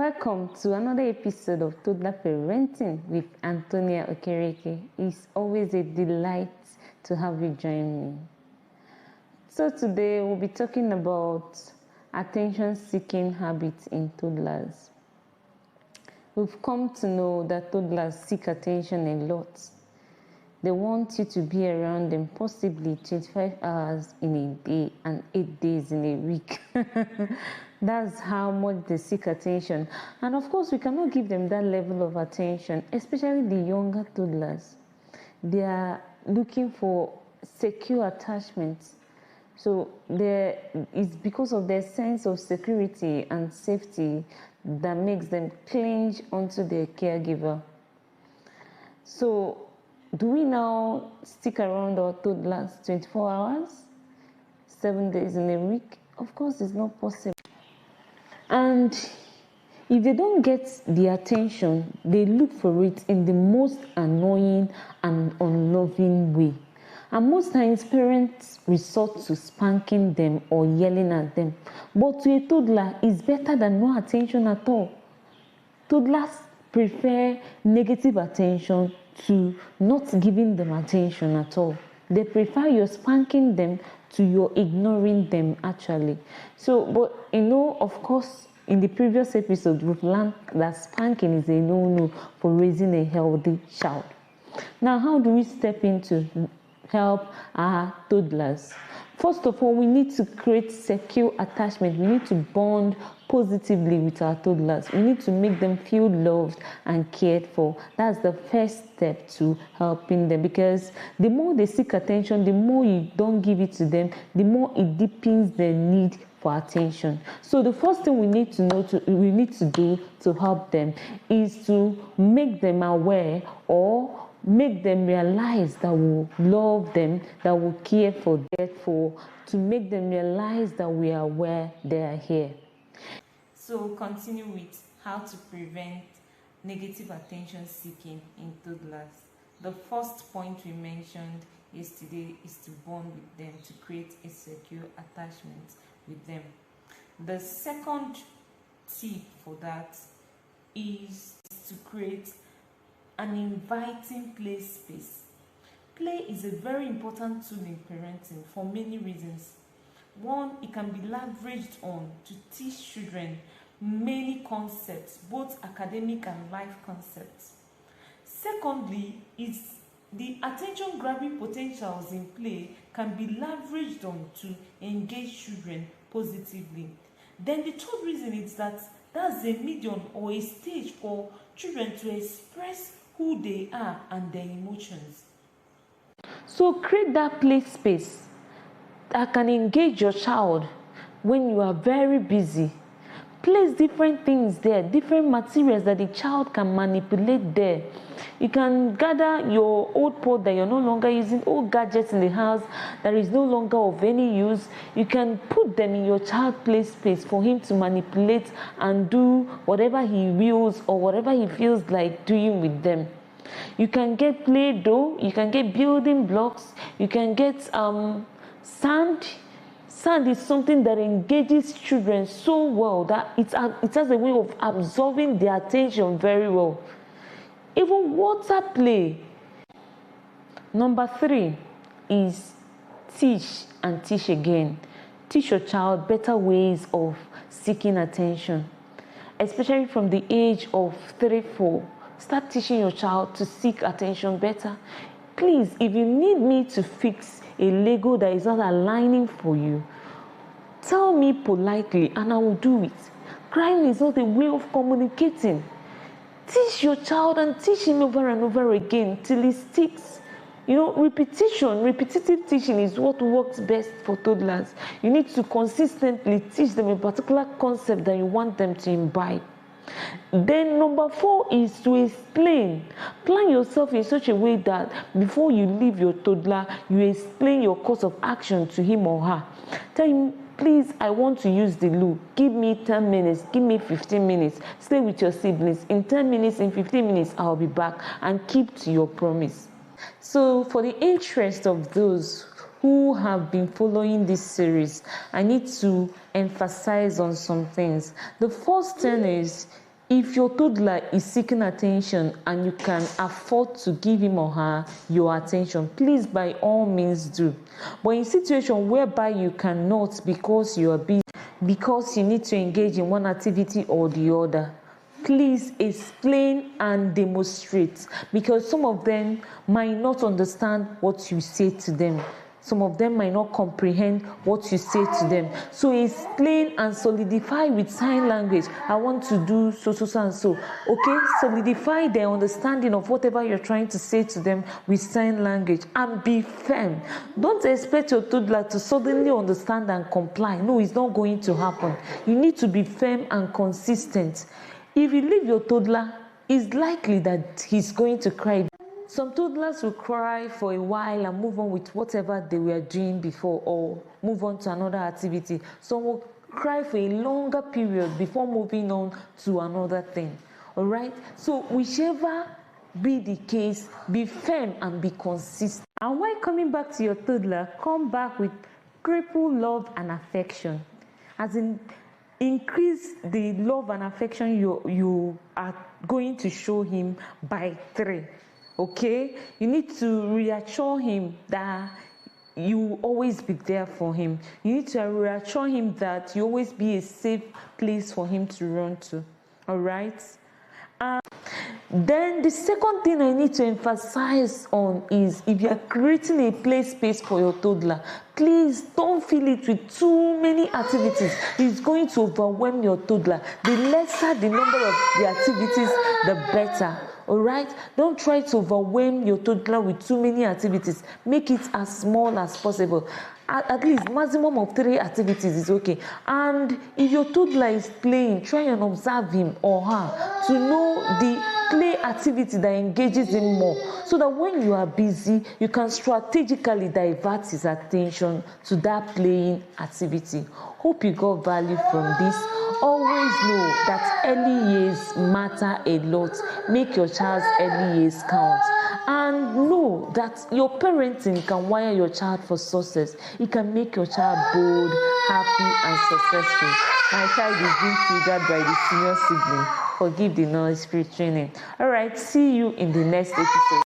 Welcome to another episode of Toddler Parenting with Antonia Okereke. It's always a delight to have you join me. So today we'll be talking about attention-seeking habits in toddlers. We've come to know that toddlers seek attention a lot. They want you to be around them possibly 25 hours in a day and 8 days in a week. That's how much they seek attention. And of course, we cannot give them that level of attention, especially the younger toddlers. They are looking for secure attachments. So it's because of their sense of security and safety that makes them cling onto their caregiver. So do we now stick around our toddlers 24 hours, 7 days in a week? Of course, it's not possible. And if they don't get the attention, they look for it in the most annoying and unloving way. And most times, parents resort to spanking them or yelling at them. But to a toddler, it's better than no attention at all. Toddlers prefer negative attention to not giving them attention at all. They prefer your spanking them to your ignoring them actually. But of course, in the previous episode, we've learned that spanking is a no-no for raising a healthy child. Now, how do we step in to help our toddlers? First of all, we need to create secure attachment. We need to bond positively with our toddlers. We need to make them feel loved and cared for. That's the first step to helping them, because the more they seek attention, the more you don't give it to them, the more it deepens their need for attention. So the first thing we need to do to help them is to make them aware or make them realize that we love them, that we care for them, therefore, to make them realize that we are aware they are here. So continue with how to prevent negative attention seeking in toddlers. The first point we mentioned yesterday is to bond with them, to create a secure attachment with them. The second tip for that is to create an inviting play space. Play is a very important tool in parenting for many reasons. One, it can be leveraged on to teach children many concepts, both academic and life concepts. Secondly, the attention grabbing potentials in play can be leveraged on to engage children positively. Then the third reason is that that's a medium or a stage for children to express who they are and their emotions. So create that play space that can engage your child when you are very busy. Place different things there, different materials that the child can manipulate there. You can gather your old pot that you're no longer using, old gadgets in the house that is no longer of any use. You can put them in your child play space for him to manipulate and do whatever he wills or whatever he feels like doing with them. You can get Play-Doh, you can get building blocks, you can get sand. Sand is something that engages children so well that it has a way of absorbing their attention very well. Even water play. Number 3 is teach and teach again. Teach your child better ways of seeking attention, especially from the age of 3-4. Start teaching your child to seek attention better. Please, if you need me to fix a Lego that is not aligning for you, tell me politely and I will do it. Crying is not a way of communicating. Teach your child and teach him over and over again till it sticks. Repetitive teaching is what works best for toddlers. You need to consistently teach them a particular concept that you want them to imbibe. Then number 4 is to explain. Plan yourself in such a way that before you leave your toddler, you explain your course of action to him or her. Tell him, please, I want to use the loo. Give me 10 minutes, give me 15 minutes. Stay with your siblings. In 10 minutes, in 15 minutes, I'll be back. And keep to your promise. So for the interest of those who have been following this series, I need to emphasize on some things. The first thing is If your toddler is seeking attention and you can afford to give him or her your attention, please by all means do. But in situation whereby you cannot because you are busy, because you need to engage in one activity or the other, please explain and demonstrate, because some of them might not understand what you say to them. Some of them might not comprehend what you say to them. So explain and solidify with sign language. I want to do so, so, so, and so. Okay, solidify their understanding of whatever you're trying to say to them with sign language, and be firm. Don't expect your toddler to suddenly understand and comply. No, it's not going to happen. You need to be firm and consistent. If you leave your toddler, it's likely that he's going to cry. Some toddlers will cry for a while and move on with whatever they were doing before, or move on to another activity. Some will cry for a longer period before moving on to another thing. All right? So whichever be the case, be firm and be consistent. And while coming back to your toddler, come back with triple love and affection. As in, increase the love and affection you are going to show him by 3. Okay, you need to reassure him that you will always be there for him. You need to reassure him that you always be a safe place for him to run to. All right. Then the second thing I need to emphasize on is, if you are creating a play space for your toddler, please don't fill it with too many activities. It's going to overwhelm your toddler. The lesser the number of the activities, the better. All right? Don't try to overwhelm your toddler with too many activities. Make it as small as possible. At least maximum of 3 activities is okay. And if your toddler is playing, try and observe him or her to know the play activity that engages him more, so that when you are busy, you can strategically divert his attention to that playing activity. Hope you got value from this. Always know that early years matter a lot. Make your child's early years count. And know that your parenting can wire your child for success. It can make your child bold, happy, and successful. My child is being triggered by the senior sibling. Forgive the noise, spirit training. All right, see you in the next episode.